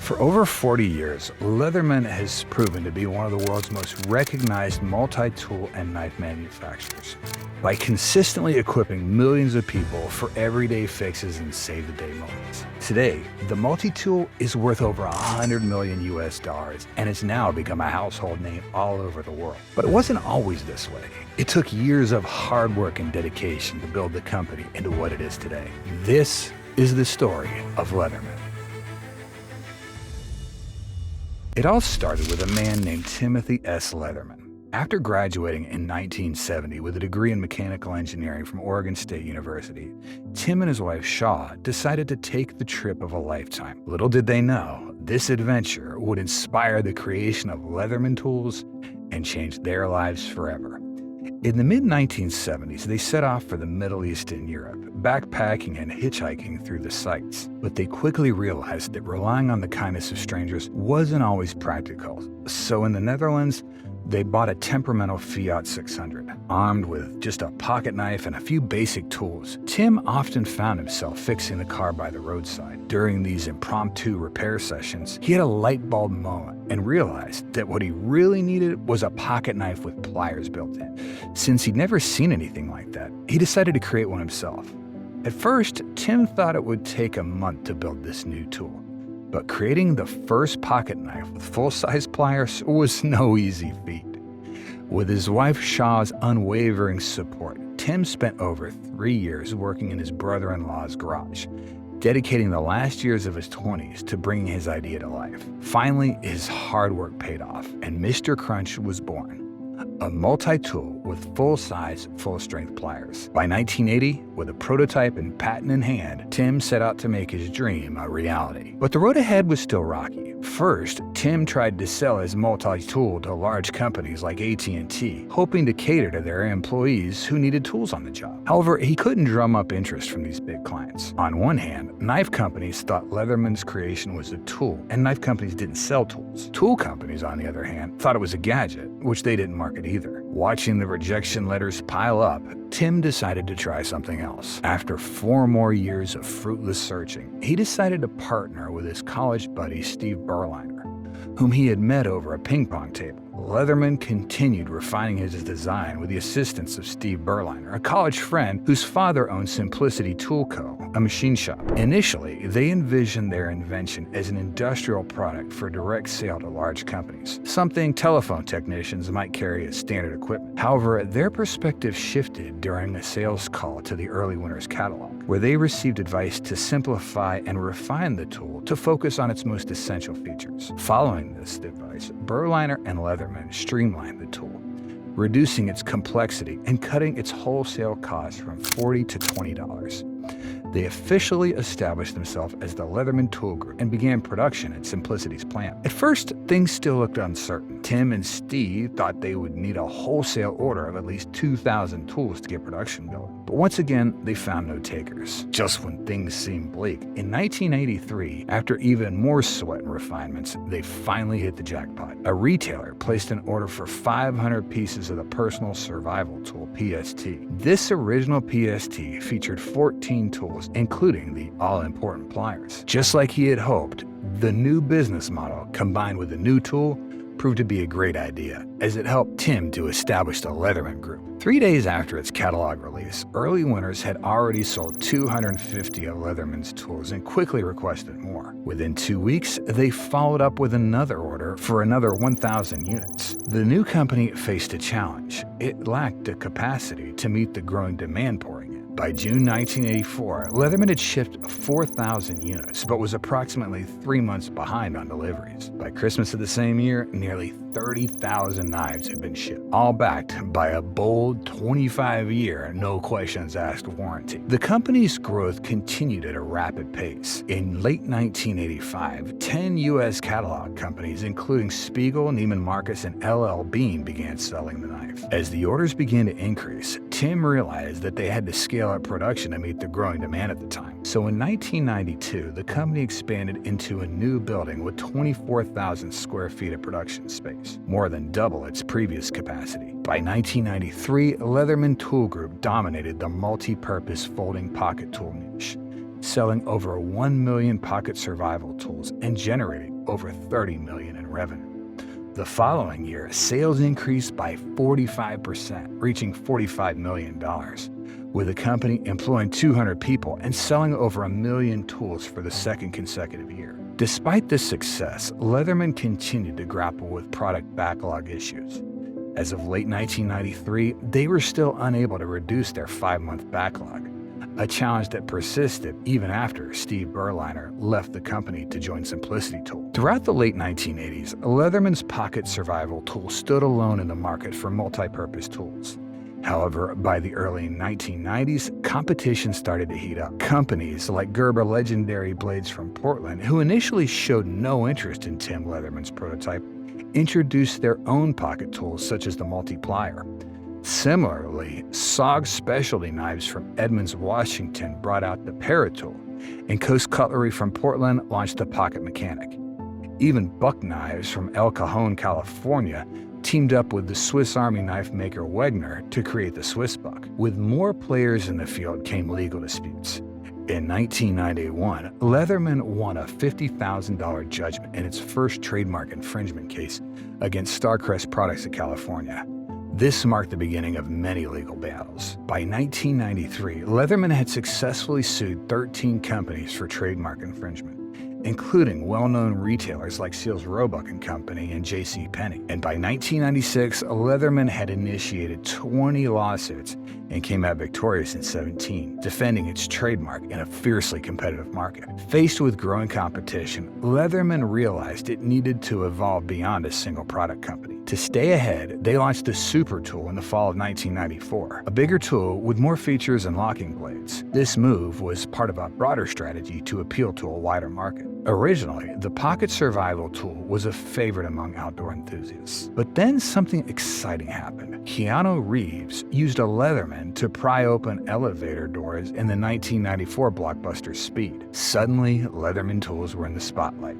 For over 40 years, Leatherman has proven to be one of the world's most recognized multi-tool and knife manufacturers by consistently equipping millions of people for everyday fixes and save-the-day moments. Today, the multi-tool is worth over $100 million and has now become a household name all over the world. But it wasn't always this way. It took years of hard work and dedication to build the company into what it is today. This is the story of Leatherman. It all started with a man named Timothy S. Leatherman. After graduating in 1970 with a degree in mechanical engineering from Oregon State University, Tim and his wife Shaw decided to take the trip of a lifetime. Little did they know, this adventure would inspire the creation of Leatherman tools and change their lives forever. In the mid-1970s, they set off for the Middle East and Europe, backpacking and hitchhiking through the sites. But they quickly realized that relying on the kindness of strangers wasn't always practical. So in the Netherlands, they bought a temperamental Fiat 600. Armed with just a pocket knife and a few basic tools, Tim often found himself fixing the car by the roadside. During these impromptu repair sessions, he had a light bulb moment and realized that what he really needed was a pocket knife with pliers built in. Since he'd never seen anything like that, he decided to create one himself. At first, Tim thought it would take a month to build this new tool. But creating the first pocket knife with full-size pliers was no easy feat. With his wife Shaw's unwavering support, Tim spent over 3 years working in his brother-in-law's garage, dedicating the last years of his 20s to bringing his idea to life. Finally, his hard work paid off, and Mr. Crunch was born. A multi-tool with full-size, full-strength pliers. By 1980, with a prototype and patent in hand, Tim set out to make his dream a reality. But the road ahead was still rocky. First, Tim tried to sell his multi-tool to large companies like AT&T, hoping to cater to their employees who needed tools on the job. However, he couldn't drum up interest from these big clients. On one hand, knife companies thought Leatherman's creation was a tool, and knife companies didn't sell tools. Tool companies, on the other hand, thought it was a gadget, which they didn't market either. Watching the rejection letters pile up, Tim decided to try something else. After 4 more years of fruitless searching, he decided to partner with his college buddy Steve Berliner, whom he had met over a ping pong table. Leatherman continued refining his design with the assistance of Steve Berliner, a college friend whose father owned Simplicity Tool Co., a machine shop. Initially, they envisioned their invention as an industrial product for direct sale to large companies, something telephone technicians might carry as standard equipment. However, their perspective shifted during a sales call to the early winner's catalog, where they received advice to simplify and refine the tool to focus on its most essential features. Following this advice, Berliner and Leatherman streamlined the tool, reducing its complexity and cutting its wholesale cost from $40 to $20. They officially established themselves as the Leatherman Tool Group and began production at Simplicity's plant. At first, things still looked uncertain. Tim and Steve thought they would need a wholesale order of at least 2,000 tools to get production going. But once again, they found no takers. Just when things seemed bleak, in 1983, after even more sweat and refinements, they finally hit the jackpot. A retailer placed an order for 500 pieces of the personal survival tool PST. This original PST featured 14 tools, including the all-important pliers. Just like he had hoped, the new business model combined with the new tool proved to be a great idea, as it helped Tim to establish the Leatherman Group. 3 days after its catalog release, early winners had already sold 250 of Leatherman's tools and quickly requested more. Within 2 weeks, they followed up with another order for another 1,000 units. The new company faced a challenge. It lacked the capacity to meet the growing demand pouring in. By June 1984, Leatherman had shipped 4,000 units, but was approximately 3 months behind on deliveries. By Christmas of the same year, nearly 30,000 knives had been shipped, all backed by a bold 25-year, no-questions-asked warranty. The company's growth continued at a rapid pace. In late 1985, 10 U.S. catalog companies, including Spiegel, Neiman Marcus, and LL Bean, began selling the knife. As the orders began to increase, Tim realized that they had to scale up production to meet the growing demand at the time. So in 1992, the company expanded into a new building with 24,000 square feet of production space, more than double its previous capacity. By 1993, Leatherman Tool Group dominated the multi-purpose folding pocket tool niche, selling over 1 million pocket survival tools and generating over $30 million in revenue. The following year, sales increased by 45%, reaching $45 million, with the company employing 200 people and selling over 1 million tools for the second consecutive year. Despite this success, Leatherman continued to grapple with product backlog issues. As of late 1993, they were still unable to reduce their 5-month backlog, a challenge that persisted even after Steve Berliner left the company to join Simplicity Tool. Throughout the late 1980s, Leatherman's pocket survival tool stood alone in the market for multi-purpose tools. However, by the early 1990s, competition started to heat up. Companies like Gerber Legendary Blades from Portland, who initially showed no interest in Tim Leatherman's prototype, introduced their own pocket tools such as the Multiplier. Similarly, SOG specialty knives from Edmonds, Washington brought out the Paratool, and Coast Cutlery from Portland launched the Pocket Mechanic. Even Buck Knives from El Cajon, California teamed up with the Swiss Army knife maker Wegner to create the Swiss Buck. With more players in the field came legal disputes. In 1991, Leatherman won a $50,000 judgment in its first trademark infringement case against Starcrest Products of California. This marked the beginning of many legal battles. By 1993, Leatherman had successfully sued 13 companies for trademark infringement, including well-known retailers like Seals Roebuck & Company and J.C. Penney. And by 1996, Leatherman had initiated 20 lawsuits and came out victorious in 17, defending its trademark in a fiercely competitive market. Faced with growing competition, Leatherman realized it needed to evolve beyond a single product company. To stay ahead, they launched the Super Tool in the fall of 1994, a bigger tool with more features and locking blades. This move was part of a broader strategy to appeal to a wider market. Originally, the Pocket Survival Tool was a favorite among outdoor enthusiasts. But then something exciting happened. Keanu Reeves used a Leatherman to pry open elevator doors in the 1994 blockbuster Speed. Suddenly, Leatherman tools were in the spotlight.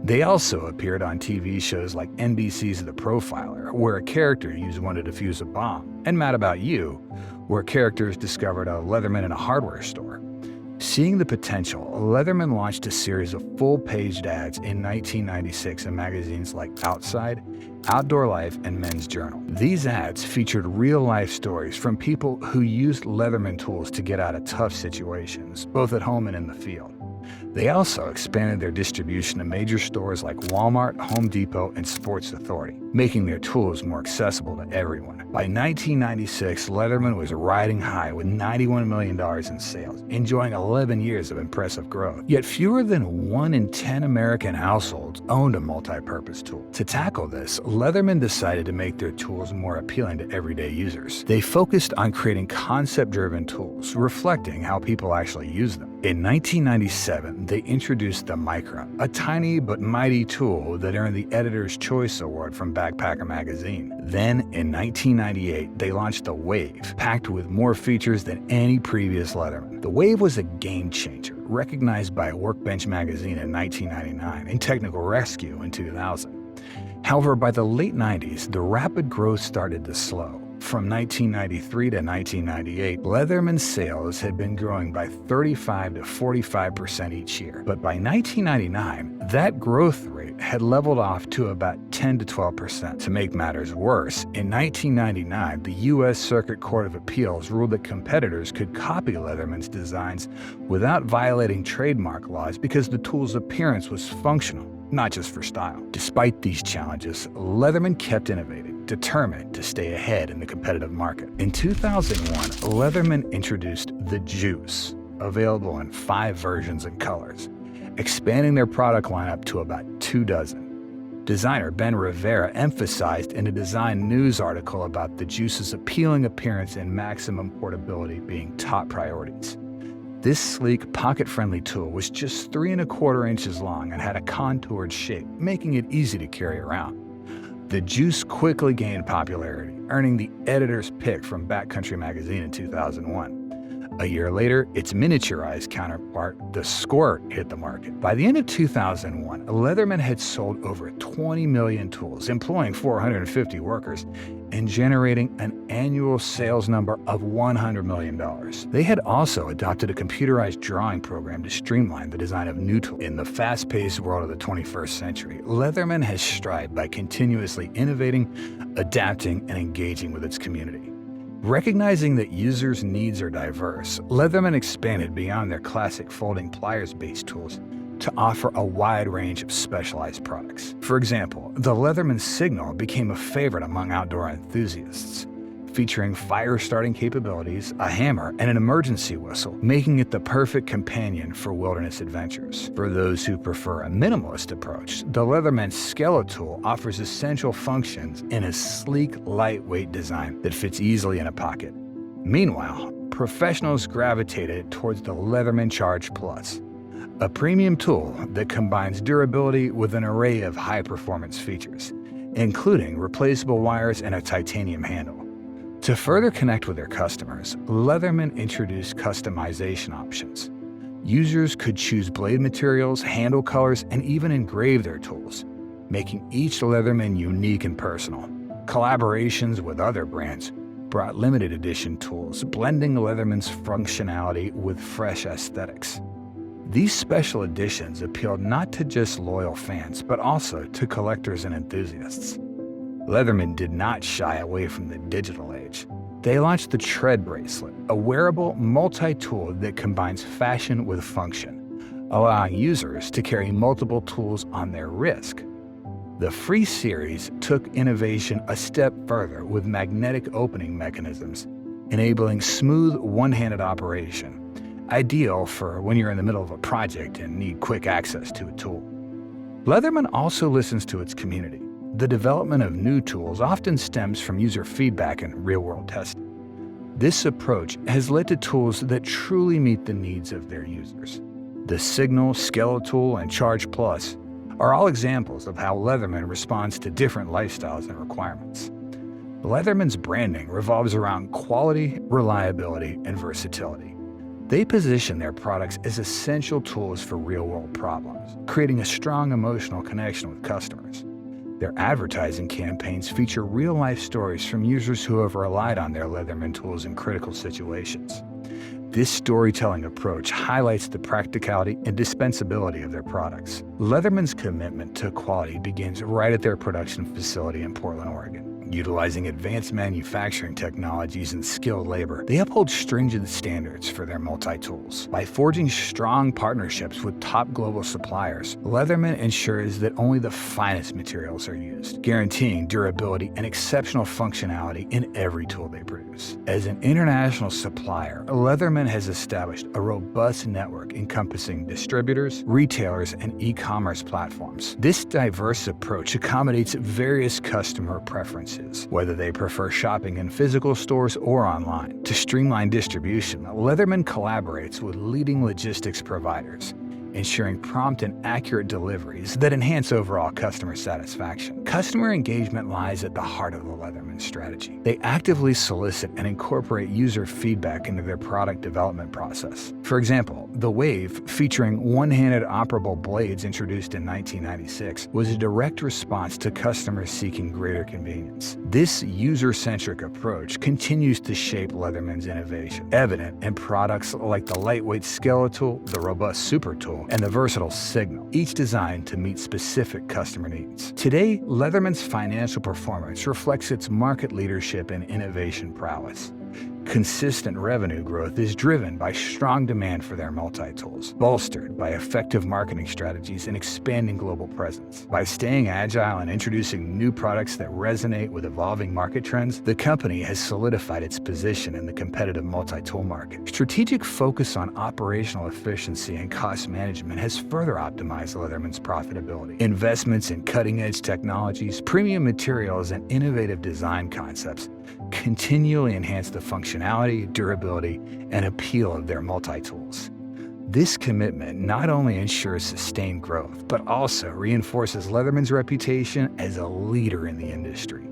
They also appeared on TV shows like NBC's The Profiler, where a character used one to defuse a bomb, and Mad About You, where characters discovered a Leatherman in a hardware store. Seeing the potential, Leatherman launched a series of full-page ads in 1996 in magazines like Outside, Outdoor Life, and Men's Journal. These ads featured real-life stories from people who used Leatherman tools to get out of tough situations, both at home and in the field. They also expanded their distribution to major stores like Walmart, Home Depot, and Sports Authority, making their tools more accessible to everyone. By 1996, Leatherman was riding high with $91 million in sales, enjoying 11 years of impressive growth. Yet fewer than 1 in 10 American households owned a multi-purpose tool. To tackle this, Leatherman decided to make their tools more appealing to everyday users. They focused on creating concept-driven tools, reflecting how people actually use them. In 1997, they introduced the Micra, a tiny but mighty tool that earned the Editor's Choice Award from Backpacker magazine. Then, in 1998, they launched the Wave, packed with more features than any previous Leatherman. The Wave was a game changer, recognized by Workbench magazine in 1999 and Technical Rescue in 2000. However, by the late 90s, the rapid growth started to slow. From 1993 to 1998, Leatherman's sales had been growing by 35 to 45% each year. But by 1999, that growth rate had leveled off to about 10 to 12%. To make matters worse, in 1999, the U.S. Circuit Court of Appeals ruled that competitors could copy Leatherman's designs without violating trademark laws because the tool's appearance was functional, not just for style. Despite these challenges, Leatherman kept innovating, determined to stay ahead in the competitive market. In 2001, Leatherman introduced the Juice, available in 5 versions and colors, expanding their product lineup to about 2 dozen. Designer Ben Rivera emphasized in a design news article about the Juice's appealing appearance and maximum portability being top priorities. This sleek, pocket-friendly tool was just 3¼ inches long and had a contoured shape, making it easy to carry around. The Juice quickly gained popularity, earning the editor's pick from Backcountry magazine in 2001. A year later, its miniaturized counterpart, the Squirt, hit the market. By the end of 2001, Leatherman had sold over 20 million tools, employing 450 workers, and generating an annual sales number of $100 million. They had also adopted a computerized drawing program to streamline the design of new tools. In the fast-paced world of the 21st century, Leatherman has strived by continuously innovating, adapting, and engaging with its community. Recognizing that users' needs are diverse, Leatherman expanded beyond their classic folding pliers-based tools to offer a wide range of specialized products. For example, the Leatherman Signal became a favorite among outdoor enthusiasts, featuring fire-starting capabilities, a hammer, and an emergency whistle, making it the perfect companion for wilderness adventures. For those who prefer a minimalist approach, the Leatherman Skeletool offers essential functions in a sleek, lightweight design that fits easily in a pocket. Meanwhile, professionals gravitated towards the Leatherman Charge Plus, a premium tool that combines durability with an array of high-performance features, including replaceable wires and a titanium handle. To further connect with their customers, Leatherman introduced customization options. Users could choose blade materials, handle colors, and even engrave their tools, making each Leatherman unique and personal. Collaborations with other brands brought limited edition tools, blending Leatherman's functionality with fresh aesthetics. These special editions appealed not to just loyal fans, but also to collectors and enthusiasts. Leatherman did not shy away from the digital age. They launched the Tread Bracelet, a wearable multi-tool that combines fashion with function, allowing users to carry multiple tools on their wrist. The Free series took innovation a step further with magnetic opening mechanisms, enabling smooth one-handed operation, ideal for when you're in the middle of a project and need quick access to a tool. Leatherman also listens to its community. The development of new tools often stems from user feedback and real-world testing. This approach has led to tools that truly meet the needs of their users. The Signal, Skeletool, and Charge Plus are all examples of how Leatherman responds to different lifestyles and requirements. Leatherman's branding revolves around quality, reliability, and versatility. They position their products as essential tools for real-world problems, creating a strong emotional connection with customers. Their advertising campaigns feature real-life stories from users who have relied on their Leatherman tools in critical situations. This storytelling approach highlights the practicality and dispensability of their products. Leatherman's commitment to quality begins right at their production facility in Portland, Oregon. Utilizing advanced manufacturing technologies and skilled labor, they uphold stringent standards for their multi-tools. By forging strong partnerships with top global suppliers, Leatherman ensures that only the finest materials are used, guaranteeing durability and exceptional functionality in every tool they produce. As an international supplier, Leatherman has established a robust network encompassing distributors, retailers, and e-commerce platforms. This diverse approach accommodates various customer preferences, whether they prefer shopping in physical stores or online. To streamline distribution, Leatherman collaborates with leading logistics providers, ensuring prompt and accurate deliveries that enhance overall customer satisfaction. Customer engagement lies at the heart of the Leatherman strategy. They actively solicit and incorporate user feedback into their product development process. For example, the Wave, featuring one-handed operable blades introduced in 1996, was a direct response to customers seeking greater convenience. This user-centric approach continues to shape Leatherman's innovation, evident in products like the lightweight Skeletool, the robust Super Tool, and the versatile Signal, each designed to meet specific customer needs. Today, Leatherman's financial performance reflects its market leadership and innovation prowess. Consistent revenue growth is driven by strong demand for their multi-tools, bolstered by effective marketing strategies and expanding global presence. By staying agile and introducing new products that resonate with evolving market trends, the company has solidified its position in the competitive multi-tool market. Strategic focus on operational efficiency and cost management has further optimized Leatherman's profitability. Investments in cutting-edge technologies, premium materials, and innovative design concepts continually enhance the functionality, durability, and appeal of their multi-tools. This commitment not only ensures sustained growth, but also reinforces Leatherman's reputation as a leader in the industry.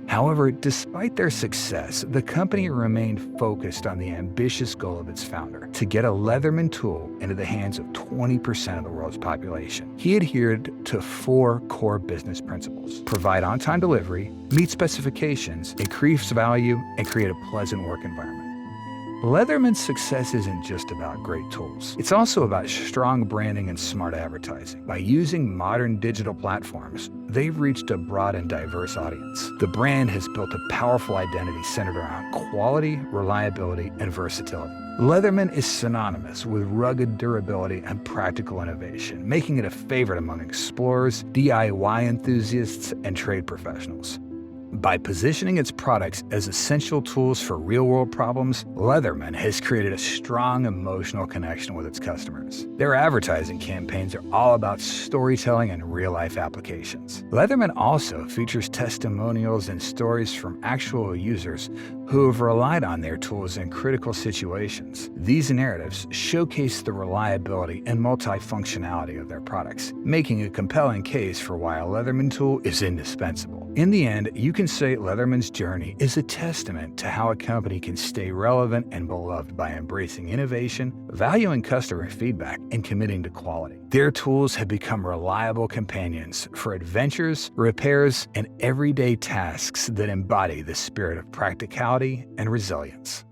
However, despite their success, the company remained focused on the ambitious goal of its founder, to get a Leatherman tool into the hands of 20% of the world's population. He adhered to 4 core business principles: provide on-time delivery, meet specifications, increase value, and create a pleasant work environment. Leatherman's success isn't just about great tools. It's also about strong branding and smart advertising. By using modern digital platforms, they've reached a broad and diverse audience. The brand has built a powerful identity centered around quality, reliability, and versatility. Leatherman is synonymous with rugged durability and practical innovation, making it a favorite among explorers, DIY enthusiasts, and trade professionals. By positioning its products as essential tools for real-world problems, Leatherman has created a strong emotional connection with its customers. Their advertising campaigns are all about storytelling and real-life applications. Leatherman also features testimonials and stories from actual users who have relied on their tools in critical situations. These narratives showcase the reliability and multifunctionality of their products, making a compelling case for why a Leatherman tool is indispensable. In the end, you can say Leatherman's journey is a testament to how a company can stay relevant and beloved by embracing innovation, valuing customer feedback, and committing to quality. Their tools have become reliable companions for adventures, repairs, and everyday tasks that embody the spirit of practicality and resilience.